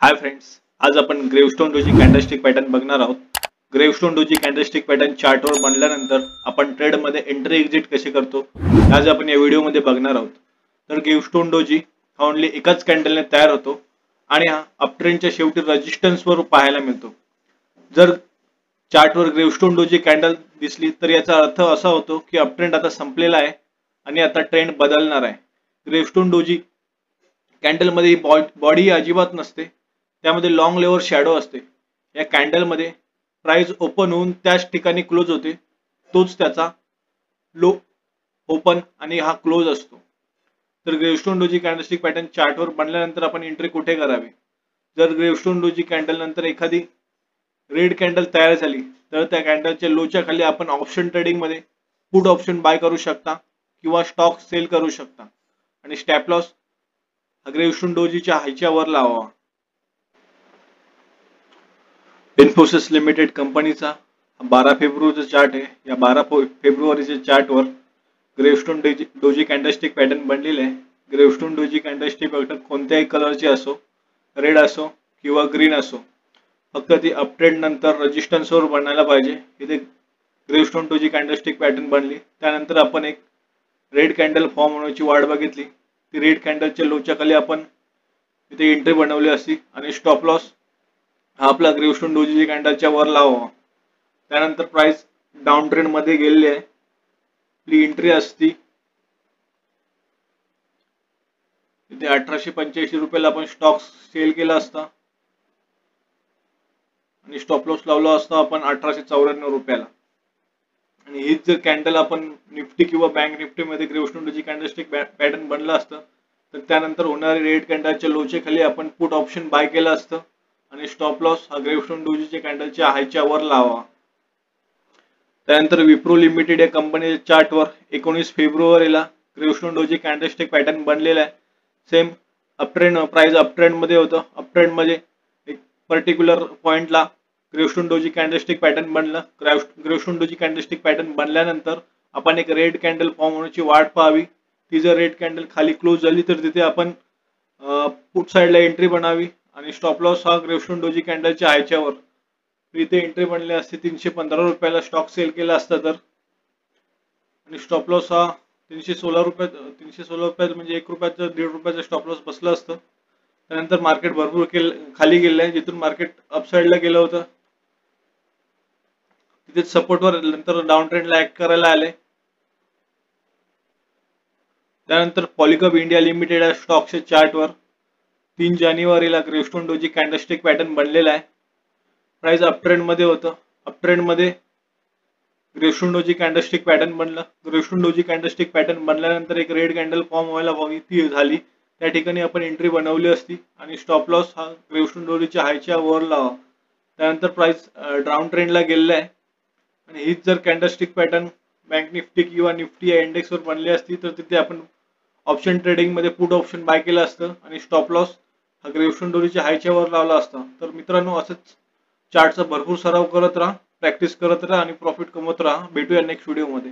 Hi friends, आज आपण gravestone doji candlestick pattern बघणार आहोत. ग्रेवस्टोन डोजी कॅन्डलस्टिक पॅटर्न चार्टवर बनल्यानंतर आपण ट्रेड मध्ये एंट्री एक्झिट कसे करतो आज आपण या व्हिडिओमध्ये बघणार आहोत. तर ग्रेवस्टोन डोजी हा ओन्ली एकाच कॅन्डलने तयार होतो आणि हा अपट्रेंडच्या शेवटी रेजिस्टन्सवर पाहायला मिळतो. जर चार्टवर ग्रेवस्टोन डोजी कॅन्डल दिसली तर याचा अर्थ असा होतो की अपट्रेंड आता संपलेला आहे आणि आता ट्रेंड बदलणार आहे. ग्रेवस्टोन डोजी कॅन्डल मध्ये बॉडी अजिबात नसते, त्यामध्ये लॉंग लेवर शॅडो असते. या कॅन्डल मध्ये प्राइस ओपन होऊन त्याच ठिकाणी क्लोज होते, तोच त्याचा लो ओपन आणि हा क्लोज असतो. तर ग्रेवस्टोन डोजी कॅन्डलस्टिक पॅटर्न चार्टवर बनल्यानंतर आपण एंट्री कुठे करावी? जर ग्रेवस्टोन डोजी कॅन्डल नंतर एखादी रेड कॅन्डल तयार झाली तर त्या कॅन्डलच्या लोच्या खाली आपण ऑप्शन ट्रेडिंग मध्ये पुट ऑप्शन बाय करू शकता किंवा स्टॉक सेल करू शकता आणि स्टॉप लॉस ग्रेवस्टोन डोजीच्या हायच्या वर लावावा. इन्फोसिस लिमिटेड कंपनीचा 12 फेब्रुवारीचा चार्ट आहे. या 12 फेब्रुवारीच्या चार्टवर ग्रेवस्टोन डोजी कॅन्डलस्टिक पॅटर्न बनलेले आहे. ग्रेवस्टोन डोजी कॅन्डलस्टिक पॅटर्न कोणत्याही कलरचे असो, रेड असो किंवा ग्रीन असो, फक्त ती अपट्रेंड नंतर रेजिस्टन्सवर बनायला पाहिजे. इथे ग्रेवस्टोन डोजी कॅन्डलस्टिक पॅटर्न बनली, त्यानंतर आपण एक रेड कॅन्डल फॉर्म होण्याची वाट बघितली. ती रेड कॅन्डलच्या लोच्या खाली आपण इथे एंट्री बनवली असती आणि स्टॉप लॉस हा आपला ग्रेवस्टोन डोजी कॅन्डलच्या वर लावावा. त्यानंतर प्राइस डाऊन ट्रेंड मध्ये गेलेली आहे, आपली एंट्री असती इथे 1885 रुपयाला आपण स्टॉक सेल केला असता आणि स्टॉप लॉस लावला असता आपण 1894 रुपयाला. आणि हीच जर कॅन्डल आपण निफ्टी किंवा बँक निफ्टी मध्ये ग्रेवस्टोन डोजी कॅन्डलस्टिक पॅटर्न बनला असतं तर त्यानंतर होणारी रेड कॅन्डलच्या लोच्या खाली आपण पुट ऑप्शन बाय केलं असतं आणि स्टॉप लॉस हा ग्रेवस्टोन डोजीच्या कॅन्डलच्या हायच्या वर लावा. त्यानंतर विप्रो लिमिटेड या कंपनीच्या चार्टवर 19 फेब्रुवारीला ग्रेवस्टोन डोजी कॅन्डलस्टिक पॅटर्न बनलेला आहे. सेम अपट्रेंड प्राइस अपट्रेंड मध्ये होतं. अपट्रेंड मध्ये एक पर्टिक्युलर पॉइंटला ग्रेवस्टोन डोजी कॅन्डलस्टिक पॅटर्न बनलं. ग्रेवस्टोन डोजी कॅन्डलस्टिक पॅटर्न बनल्यानंतर आपण एक रेड कॅन्डल फॉर्म होण्याची वाट पाहावी. ती जर रेड कॅन्डल खाली क्लोज झाली तर तिथे आपण पुट साइडला एंट्री बनावी आणि स्टॉप लॉस हा ग्रेवस्टोन डोजी कॅन्डलच्या हायच्यावर इथे एंट्री बनली असते 315 रुपयाला स्टॉक सेल केला असता तर, आणि स्टॉप लॉस हा 316 रुपयात म्हणजे 1 रुपयाचा 1.5 रुपयाचा स्टॉप लॉस बसला असतं. त्यानंतर मार्केट भरपूर खाली गेलं आहे, जिथून मार्केट अपसाइडला गेलं होतं तिथे सपोर्टवर नंतर डाऊन ट्रेंडला ऍक्ट करायला आले. त्यानंतर पॉलिकब इंडिया लिमिटेड या स्टॉकच्या चार्टवर 3 जानेवारीला ग्रेवस्टोन डोजी कॅन्डलस्टिक पॅटर्न बनलेला आहे. प्राइस अपट्रेंड मध्ये होतं. अपट्रेंड मध्ये ग्रेवस्टोन डोजी कॅन्डलस्टिक पॅटर्न बनलं. ग्रेवस्टोन डोजी कॅन्डलस्टिक पॅटर्न बनल्यानंतर एक रेड कॅन्डल फॉर्म व्हायला हवी, ती झाली. त्या ठिकाणी आपण एंट्री बनवली असती आणि स्टॉप लॉस हा ग्रेवस्टोन डोजीच्या हायच्या वर लावा. त्यानंतर प्राइस डाऊन ट्रेंडला गेलेला आहे आणि हीच जर कॅन्डलस्टिक पॅटर्न बँक निफ्टी किंवा निफ्टी या इंडेक्सवर बनली असती तर तिथे आपण ऑप्शन ट्रेडिंग मध्ये पुट ऑप्शन बाय केलं असतं आणि स्टॉप लॉस हा ग्रेवस्टोन डोजीच्या हायच्या वर लावला असता. तर मित्रांनो, असंच चार्टचा भरपूर सराव करत राहा, प्रॅक्टिस करत राहा आणि प्रॉफिट कमवत राहा. भेटूया नेक्स्ट व्हिडिओमध्ये.